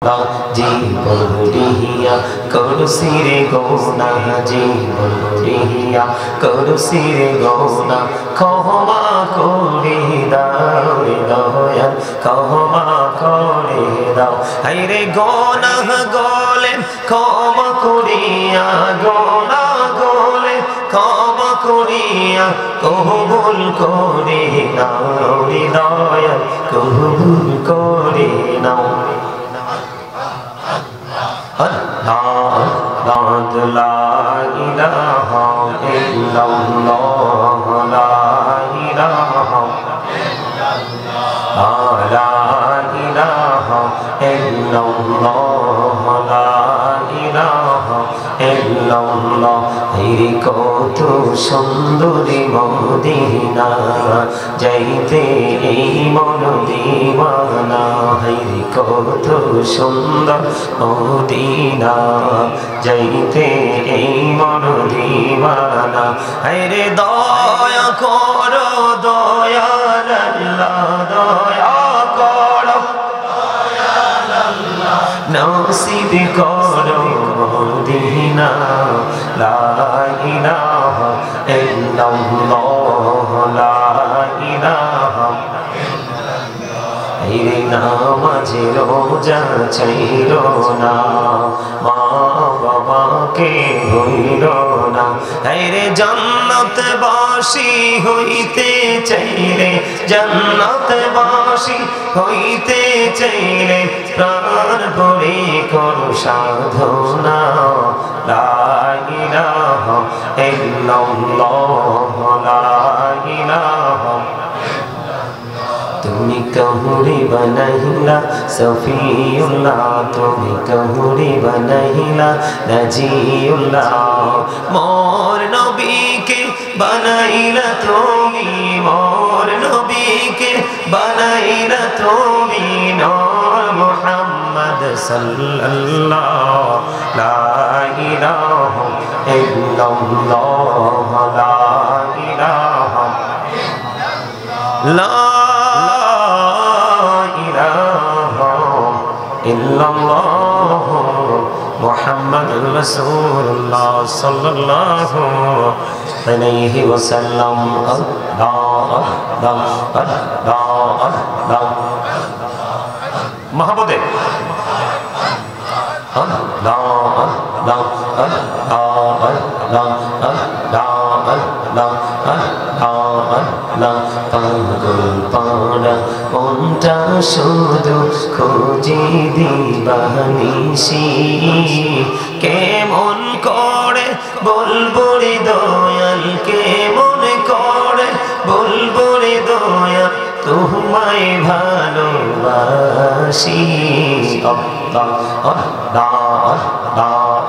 জীবন দিহিয়া করছি রে গোনা, জীবন দিহিয়া করছি রে গোনা, ক্ষমা করে দাও রে দয়াল, ক্ষমা করে দাও। হায়রে গোনা গলে ক্ষমা করিয়া, গোনা গলে ক্ষমা করিয়া কবুল করে নাও রে দয়াল, কবুল করে নাও। লা ইলাহা ইল্লাল্লাহ, লা ইলাহা লা ইলাহা ইল্লাল্লাহ, লা ইলাহা ইল্লাল্লাহ। এই কত সুন্দরী মদিনা, যাইতে এই মন দিওয়ানা। এই কত সুন্দর মদিনা, যাইতে এই মন দিওয়ানা। হায়রে দয়া করো দয়াল আল্লাহ, দয়া করো দয়াল আল্লাহ, নসিব করো মদিনা। লা ইলাহা ইল্লাল্লাহ, লা ইলাহা এই নামাজে রোজা ছাইরো না, মা বাবাকে ভুইলো না। হায়রে জান্নাতবাসী হইতে চাইলে, জান্নাতবাসী হইতে চাইলে প্রাণ ভরে করো সাধনা। লা ইলাহা ইল্লাল্লাহ, লা ইলাহা। তুমি কহুরি বানাইলা সফিউল্লাহ, তুমি কহুরি বানাইলা নাজিউল্লাহ। মোর নবীকে বানাইলা তুমি, মোর নবীকে বানাইলা তুমি নূর মুহাম্মদ সাল্লাল্লাহ। লা ইলাহা ইল্লাল্লাহ, লা ইলাহা লা ইল্লাল্লাহ মুহাম্মাদুর রাসূলুল্লাহ সাল্লাল্লাহু আলাইহি ওয়াসাল্লাম। আল্লাহ আল্লাহ আল্লাহ আল্লাহ মহব্বতে আল্লাহ আল্লাহ আল্লাহ আল্লাহ আল্লাহ আল্লাহ আল্লাহ। পাগল পাড়া মনটা শুধু খোঁজে দিবানিশি, কেমন করে বলবো রে দয়াল, কেমন করে বলবো রে দয়াল, তোমায় ভালোবাসি। আল্লাহ আল্লাহ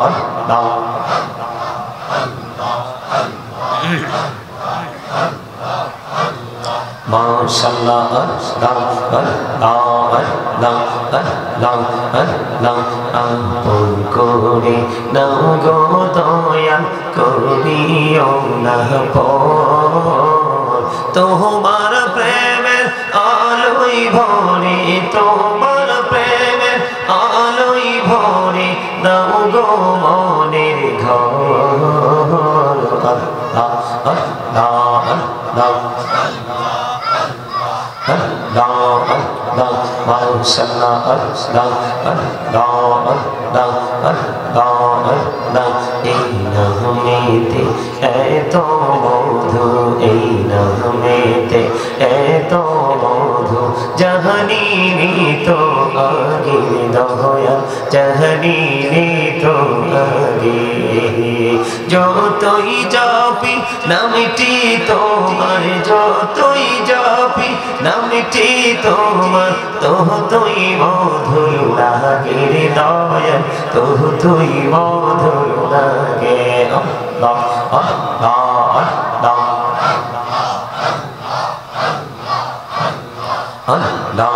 আল্লাহ আল্লাহ মাশাআল্লাহ আল্লাহ আল্লাহ আল্লাহ আল্লাহ আল্লাহ। আপন করে নাও গো দয়াল, করিও না পর। তোমার প্রেমের আলোয় ভরে, তোমার প্রেমের আলোয় ভরে নাও গো মনের ঘর। আল্লাহ আল্লাহ আল্লাহ Allah Allah maşallah Allah Allah Allah Allah Allah। এই নামেতে এত মধু, এই নামেতে এত মধু, জাহানিনি তো আগে দয়াল, জাহানিনি তো আগে। যতই জপি নামটি তোমার, যতই জপি নামটি তোমার, ততই মধুর লাগে রে দয়াল, ততই মধুর লাগে। আল্লাহ আল্লাহ আল্লাহ আল্লাহ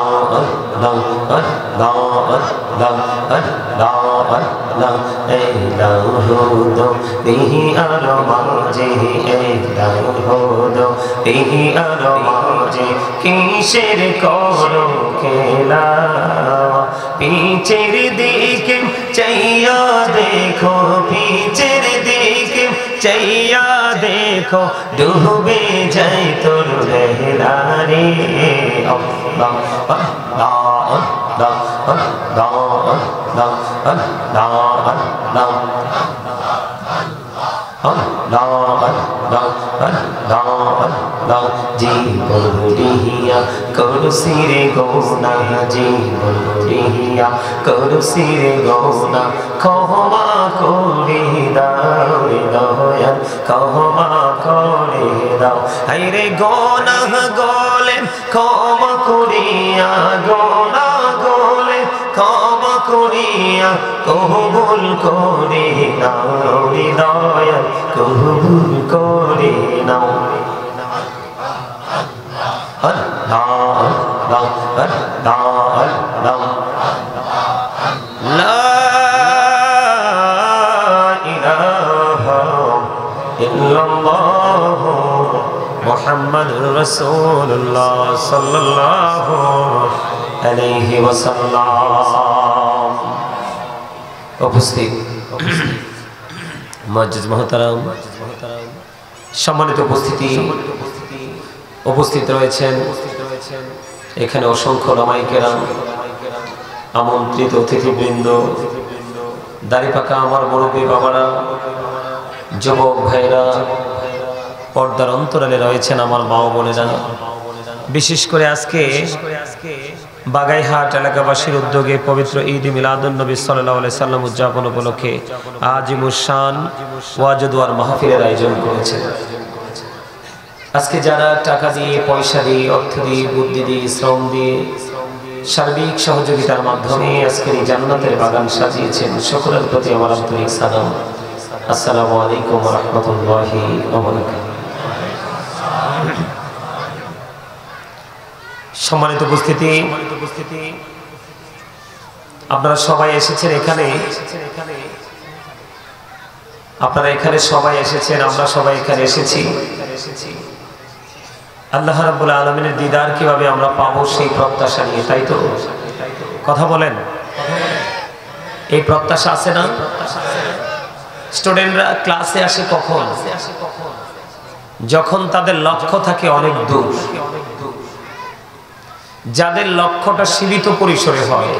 আল্লাহ আল্লাহ আল্লাহ এলাহুদো দিহি আর মাঝে এলাহুদো দিহি আর মাঝে কিসের করো খেলা পিছের দিকে চাইয়া দেখো পিছের দিকে চাইয়া দেখো ডুবে যায় তোর লেহরা রে আল্লাহ আল্লাহ আল্লাহ আল্লাহ আল্লাহ আল্লাহ আল্লাহ জীবন দিহিয়া করছি রে গোনা জীবন দিহিয়া করছি রে গোনা ক্ষমা করে দাও দয়াল ক্ষমা করে দাও হায়রে গোনা গলে ক্ষমা করিয়া গোনা গলে ক্ষমা করিয়া কবুল করে নাও দয়াল কবুল করে নাও আল্লাহ আল্লাহ আল্লাহ আল্লাহ লা ইলাহা ইল্লাল্লাহ মুহাম্মাদুর রাসূলুল্লাহ সাল্লাল্লাহু আলাইহি ওয়াসাল্লাম। উপস্থিত মুআজ্জিজ মুহতারাম সম্মানিত উপস্থিতি উপস্থিত রয়েছেন এখানে অসংখ্য ওলামায়ে কেরাম আমন্ত্রিত অতিথিবৃন্দ দাড়িপাকা আমার মুরব্বী বাবারা যুবক ভাইরা পর্দার অন্তরালে রয়েছেন আমার মা ও বোনেরা বিশেষ করে আজকে বাগাইহাট এলাকাবাসীর উদ্যোগে পবিত্র ঈদ মিলাদুন নবী সাল্লাল্লাহু আলাইহি সাল্লাম উদযাপন উপলক্ষে আজিমুস শান ওয়াজ দুয়ার মাহফিলের আয়োজন করেছেন। আজকে যারা টাকা দিয়ে পয়সা দিয়ে অর্থ দিয়ে বুদ্ধি দিয়ে শ্রম দিয়ে সার্বিক সহযোগিতার মাধ্যমে আজকের এই জান্নাতের বাগান সাজিয়েছেন সকলের প্রতি আমার আন্তরিক সালাম। আসসালামু আলাইকুম ওয়া রাহমাতুল্লাহি ওয়া বারাকাতুহু। সম্মানিত উপস্থিতি আপনারা সবাই এসেছেন এখানে আপনারা এখানে সবাই এসেছেন আমরা সবাই এখানে এসেছি আল্লাহ রাব্বুল আলামিনের দিদার কিভাবে আমরা পাবো সেই প্রত্যাশা নিয়ে, তাই তো? কথা বলেন, এই প্রত্যাশা আছে না? স্টুডেন্টরা ক্লাসে আসে কখন? যখন তাদের লক্ষ্য থাকে অনেক দূর। যাদের লক্ষ্যটা সীমিত পরিসরে হয়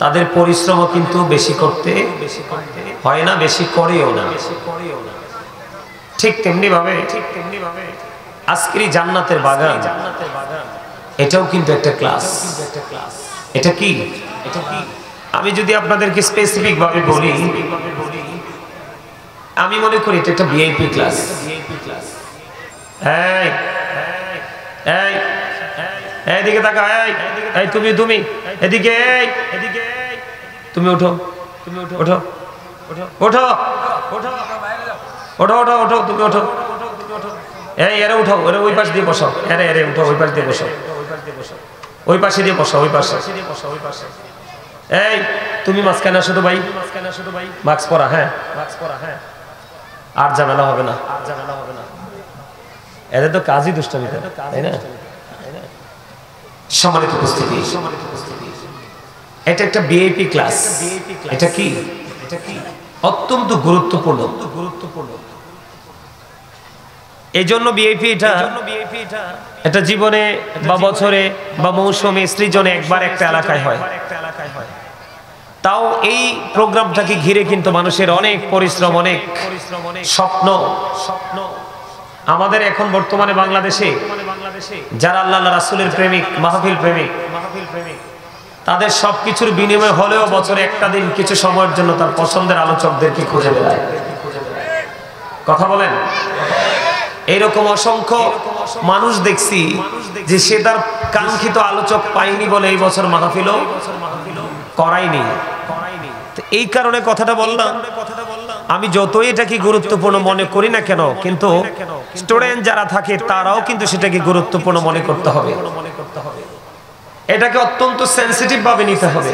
তাদের পরিশ্রমও কিন্তু বেশি করতে হয় না, বেশি করেও না। ঠিক তেমনি ভাবে আজকের জান্নাতের বাগান এটাও কিন্তু একটা ক্লাস। এটা কি? আমি যদি আপনাদেরকে স্পেসিফিক ভাবে বলি, আমি মনে করি এটা একটা ভিআইপি ক্লাস। এই এই এদিকে তাকা, এই তুমি তুমি এদিকে, এদিকে তুমি ওঠো, তুমি ওঠো ওঠো ওঠো ওঠো ওঠো ওঠো ওঠো তুমি ওঠো, এই এরে উঠো, ওরে ওই পাশ দিয়ে বসো, এরে এরে উঠো, ওই পাশ দিয়ে বসো, ওই পাশে দিয়ে বসো, ওই পাশে। এই তুমি মাঝখানে আসো তো ভাই, মাস্ক পরা, হ্যাঁ মাস্ক পরা, হ্যাঁ। আর ঝামেলা হবে না, আর ঝামেলা হবে না, এদের তো কাজই দুষ্টামি, তাই না? সম্মানিত উপস্থিতি, এটা একটা ভিআইপি ক্লাস। এটা কি? এটা কি? অত্যন্ত গুরুত্বপূর্ণ। এই জন্য ভিআইপি এটা জীবনে বা বছরে বা মৌসুমে সৃজনে একবার একটা এলাকায় হয়। তাও এই প্রোগ্রামটাকে ঘিরে কিন্তু মানুষের অনেক পরিশ্রম, অনেক স্বপ্ন। আমাদের এখন বর্তমানে বাংলাদেশে যারা আল্লাহ রাসূলের প্রেমিক, মাহফিল প্রেমিক, তাদের সবকিছুর বিনিময় হলেও বছরে একটা দিন কিছু সময়ের জন্য তার পছন্দের আলোচকদেরকে খুঁজে বেড়ায়। কথা বলেন, এইরকম অসংখ্য মানুষ দেখছি যে সে তার কাঙ্ক্ষিত আলোচক পায়নি বলে এই বছর মাহফিলও করায়নি। এই কারণে কথাটা বললাম, আমি যতই এটাকে গুরুত্বপূর্ণ মনে করি না কেন, কিন্তু স্টুডেন্ট যারা থাকে তারাও কিন্তু সেটাকে গুরুত্বপূর্ণ মনে করতে হবে। এটাকে অত্যন্ত সেনসিটিভ ভাবে নিতে হবে।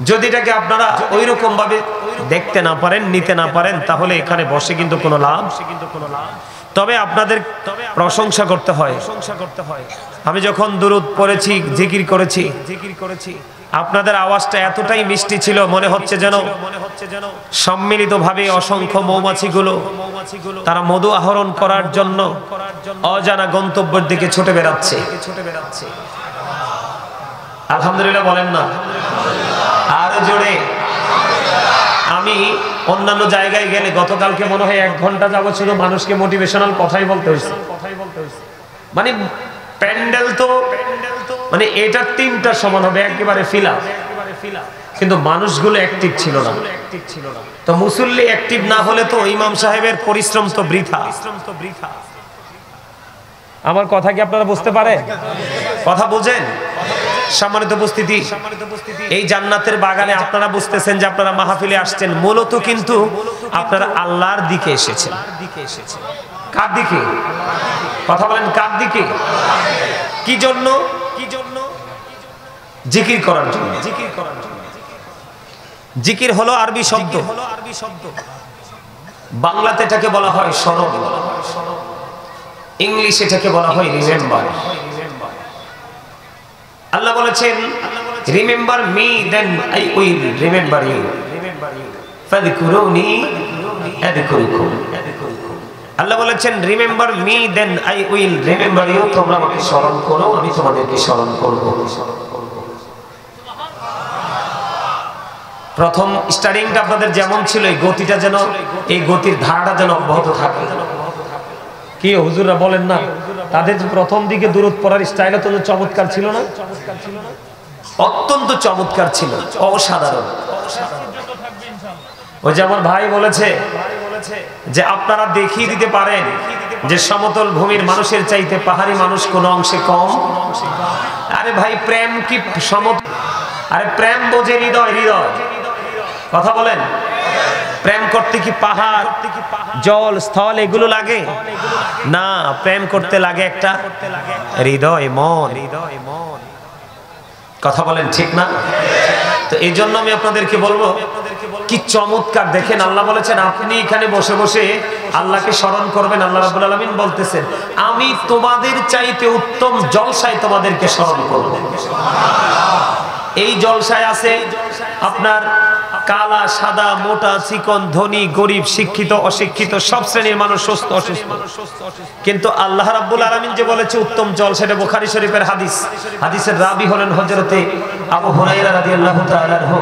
যদি এটাকে আপনারা ওই রকম ভাবে দেখতে না পারেন, নিতে না পারেন, তাহলে এখানে বসে কিন্তু কোনো লাভ। তবে আপনাদের প্রশংসা করতে হয়। আমি যখন দুরূদ পড়েছি, জিকির করেছি, আপনাদের আওয়াজটা এতটাই মিষ্টি ছিল, মনে হচ্ছে যেন সম্মিলিতভাবে অসংখ্য মৌমাছিগুলো তারা মধু আহরণ করার জন্য অজানা গন্তব্যের দিকে ছুটে বেড়াচ্ছে। আলহামদুলিল্লাহ বলেন না? আরো জোরে। আমি অন্যান্য জায়গায় গেলে গতকালকে মনে হয় 1 ঘন্টা যাবত শুধু মানুষকে মোটিভেশনাল কথাই বলতে হয়েছে। মানে প্যান্ডেল তো মানে এটা 3টা সমান হবে, একেবারে ফিলা, কিন্তু মানুষগুলো অ্যাক্টিভ ছিল না। তো মুসল্লি অ্যাক্টিভ না হলে তো ইমাম সাহেবের পরিশ্রম তো বৃথা। আমার কথা কি আপনারা বুঝতে পারেন? কথা বুঝেন? সম্মানিত উপস্থিতি, এই জান্নাতের বাগানে আপনারা বুঝতেছেন যে আপনারা মাহফিলে আসছেন, মূলত কিন্তু আপনারা আল্লাহর দিকে এসেছেন। কার দিকে? কথা বলেন, কার দিকে? কি জন্য? জিকির করার জন্য। জিকির হলো আরবি শব্দ, বাংলাতে এটাকে বলা হয় স্মরণ, ইংলিশে এটাকে বলা হয় রিমেম্বার। আল্লাহ বলেছেন, remember me then I will remember you, ফাযকুরুনি আযকুরুকুম। আল্লাহ বলেছেন, remember me then I will remember you, তোমরা আমাকে স্মরণ করো, আমি তোমাদেরকে স্মরণ করব। প্রথম স্টার্টিংটা আপনাদের যেমন ছিল, এই গতিটা যেন, এই গতির ধারাটা যেন অব্যাহত থাকে। কি হুজুররা বলেন না, তাদের প্রথম দিকে দুরূদ পড়ার স্টাইল তো চমৎকার ছিল না? অত্যন্ত চমৎকার ছিল, অসাধারণ। ওই যে আমার ভাই বলেছে যে আপনারা দেখিয়ে দিতে পারেন যে সমতল ভূমির মানুষের চাইতে পাহাড়ি মানুষ কোন অংশে কম। আরে ভাই, প্রেম কি সমতল? আরে প্রেম বোঝে হৃদয়, হৃদয়। কথা বলেন, প্রেম করতে কি পাহাড়, জল, স্থল এগুলো লাগে না? প্রেম করতে লাগে একটা হৃদয়, মন। কথা বলেন, ঠিক না? তো এই জন্য আমি আপনাদেরকে বলবো, কি চমৎকার দেখেন, আল্লাহ বলেছেন আপনি এখানে বসে বসে আল্লাহকে স্মরণ করবেন। আল্লাহ রাব্বুল আলামিন বলতেছেন, আমি তোমাদের চাইতে উত্তম জলসায় তোমাদেরকে স্মরণ করব। এই জলসায় আছে আপনার কালা, সাদা, মোটা, চিকন, ধনী, গরিব, শিক্ষিত, অশিক্ষিত, সব শ্রেণীর মানুষ, সুস্থ, অসুস্থ। কিন্তু আল্লাহ রাব্বুল আলামিন যে বলেছে উত্তম জল, সেটা বুখারী শরীফের হাদিস। হাদিসের রাবি হলেন হযরতে আবু হুরায়রা রাদিয়াল্লাহু তাআলা আনহু।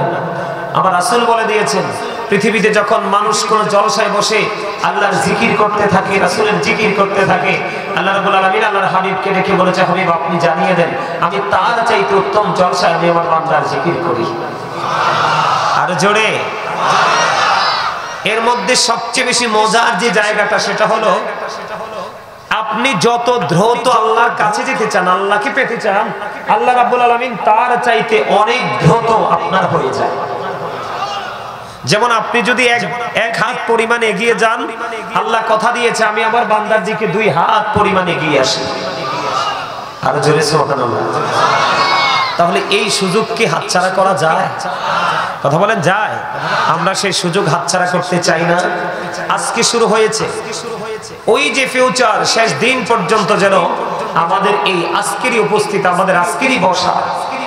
আমার রাসূল বলে দিয়েছেন, পৃথিবীতে যখন মানুষ কোন জলসায় বসে আল্লাহর জিকির করতে থাকে, রাসূলের জিকির করতে থাকে, আল্লাহ রাব্বুল আলামিন আল্লাহর হাবিবকে ডেকে বলেছে, হাবিব আপনি জানিয়ে দেন, আমি তার চাইতে উত্তম জলসায় আমি আমার বান্দার জিকির করি। আর জোরে। এর মধ্যে সবচেয়ে বেশি মজার যে জায়গাটা, সেটা হলো আপনি যত দ্রুত আল্লাহর কাছে যেতে চান, আল্লাহকে পেতে চান, আল্লাহ রাব্বুল আলামিন তার চাইতে অনেক দ্রুত আপনার হয়ে যায়। যেমন আপনি যদি এক হাত পরিমাণ এগিয়ে যান, আল্লাহ কথা দিয়েছে আমি আমার বান্দার দিকে 2 হাত পরিমাণ এগিয়ে আসি। আর জোরে সুবহানাল্লাহ। তাহলে এই সুযোগ কি হাতছাড়া করা যায়? কথা বলেন, যায়? আমরা সেই সুযোগ হাতছাড়া করতে চাই না। আজকে শুরু হয়েছে, ওই যে ফিউচার, শেষ দিন পর্যন্ত যেন আমাদের এই আজকেরই উপস্থিত, আমাদের আজকেরই বসা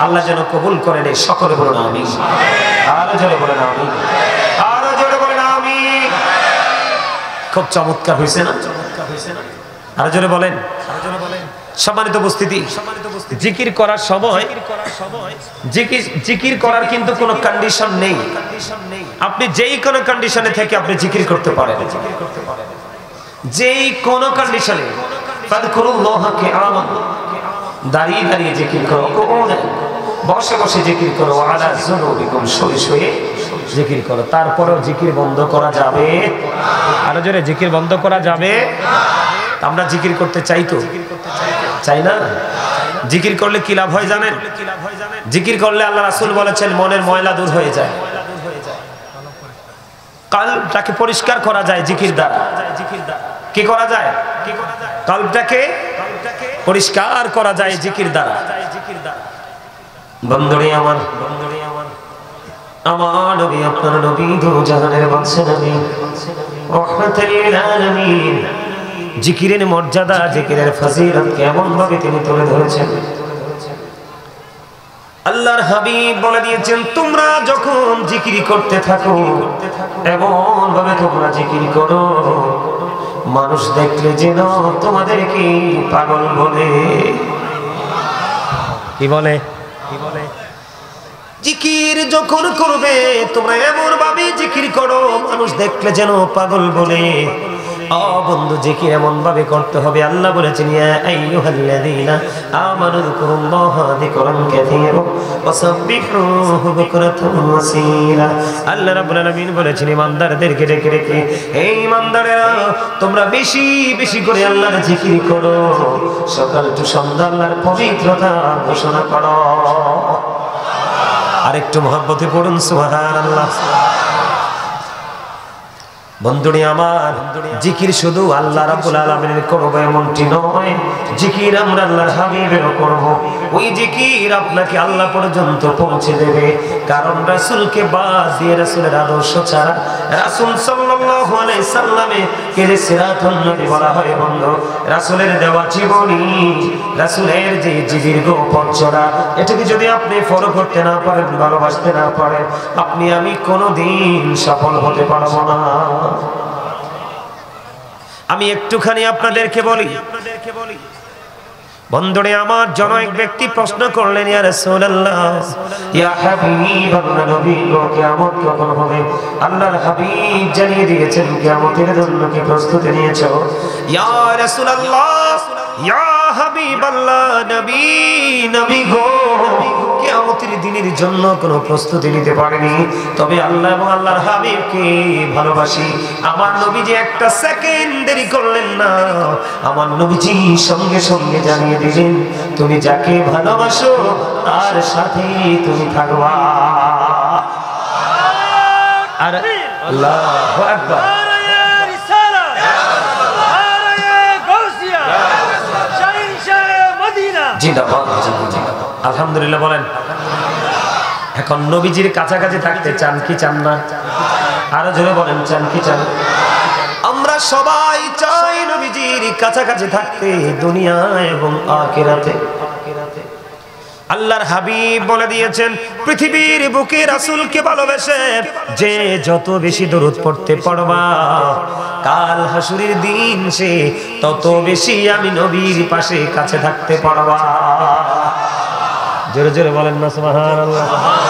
আল্লাহ যেন কবুল করেন। এই সকলে বলুন আমিন। আরো জোরে বলেন আমিন, আরো জোরে বলেন আমিন। খুব চমৎকার হয়েছে না? আরো জোরে বলেন। সম্মানিত উপস্থিতি, জিকির করার সময় জিকির করার কিন্তু কোনো কন্ডিশন নেই। আপনি যেই কোনো কন্ডিশনে থেকে আপনি জিকির করতে পারেন, যেই কোনো কন্ডিশনে। ফাযকুরুল্লাহা কিয়ামান, দাঁড়িয়ে দাঁড়িয়ে জিকির করো, বসে বসে জিকির করো, আলা যুনুবিকুম, শুয়ে শুয়ে জিকির করো। তারপরেও জিকির বন্ধ করা যাবে? আরো জোরে, জিকির বন্ধ করা যাবে? আমরা জিকির করতে চাই তো, চাই না? জিকির করলে কি লাভ হয় জানেন? জিকির করলে আল্লাহ রাসূল বলেছেন মনের ময়লা দূর হয়ে যায়, কলবটাকে পরিষ্কার করা যায় জিকির দ্বারা। কি করা যায়? কলবটাকে পরিষ্কার করা যায় জিকির দ্বারা। বন্ধুরে আমার, আমার নবী আপনার নবী দু জাহানের বাদশা নবী রাহমাতুল লিল আলামিন জিকিরের মর্যাদা, জিকিরের ফজিলত কেমন ভাবে তিনি তুলে ধরেছেন। আল্লাহর হাবিব বলে দিয়েছেন, তোমরা যখন জিকির করতে থাকো এমন ভাবে তোমরা জিকির করো মানুষ দেখলে যেন তোমাদেরকে পাগল বলে। কি বলে? জিকির যখন করবে তোমরা এমন ভাবে জিকির করো মানুষ দেখলে যেন পাগল বলে। ও বন্ধু, জিকির এমন ভাবে করতে হবে। আল্লাহ বলেছেন, ইয়া আইয়ুহাল্লাযীনা আমানু যিকুরুল্লাহা যিকরান কাসীরা ওয়াসাব্বিহুহু বুকরাতান ওয়া আসীলা। আল্লাহ রাব্বুল আলামিন বলেছেন, ইমানদারদেরকে ডেকে ডেকে, হে ইমানদারেরা তোমরা বেশি বেশি করে আল্লাহর জিকির করো, সকাল টু সন্ধ্যা আল্লাহর পবিত্রতা ঘোষণা করো। আরেকটু মহব্বতে পড়ুন সুবহানাল্লাহ। বন্ধুরে আমার, জিকির শুধু আল্লাহ রাব্বুল আলামিনের করব এমনটি নয়, জিকির আমরা আল্লাহর হাবিবেরও করব। ওই জিকির আপনাকে আল্লাহ পর্যন্ত পৌঁছে দেবে, কারণ রাসূলকে বাদ দিয়ে, রাসূলের আদর্শ ছাড়া, রাসূল সাল্লাল্লাহু আলাইহি সাল্লামে কে যে সিরাতুন নবী বলা হয় বন্ধু, রাসূলের দেওয়া জীবনী, রাসূলের যে দীর্ঘ পথ চলা, এটাকে যদি আপনি ফলো করতে না পারেন, ভালোবাসতে না পারেন, আপনি আমি কোনোদিন সফল হতে পারবো না। আমি একটুখানি আপনাদেরকে বলি, বন্ধুরে আমার, জনৈক ব্যক্তি প্রশ্ন করলেন, ইয়া রাসূলুল্লাহ, ইয়া হাবিবাল্লাহ, নবী গো, কিয়ামত কখন হবে? আল্লাহর হাবিব জানিয়ে দিয়েছেন কিয়ামতের জন্য কি প্রস্তুতি নিয়েছো? ইয়া রাসূলুল্লাহ, ইয়া হাবিবাল্লাহ, নবী গো, কিয়ামতের দিনের জন্য কোনো প্রস্তুতি নিতে পারিনি, তবে আল্লাহ এবং আল্লাহর হাবিবকে ভালোবাসি। আমার নবীজি একটা সেকেন্ড দেরি করলেন না, আমার নবীজি সঙ্গে সঙ্গে জানিয়ে দিলেন, তুমি যাকে ভালোবাসো তার সাথে তুমি থাকবা। আর আল্লাহু আকবার, আলহামদুলিল্লাহ বলেন। এখন নবীজির কাছাকাছি থাকতে চান কি চান না? আরো জোরে বলেন, চান কি চান? আমরা সবাই চাই নবীজির কাছাকাছি থাকতে, দুনিয়া এবং আখিরাতে। আল্লাহর হাবিব বলে দিয়েছেন, পৃথিবীর বুকে রাসূলকে ভালোবেসে যে যত বেশি দরুদ পড়তে পারবা, কাল হাসুরের দিন সে তত বেশি আমি নবীর পাশে কাছে থাকতে পারবা। জোরে জোরে বলেন না সুবহানাল্লাহ।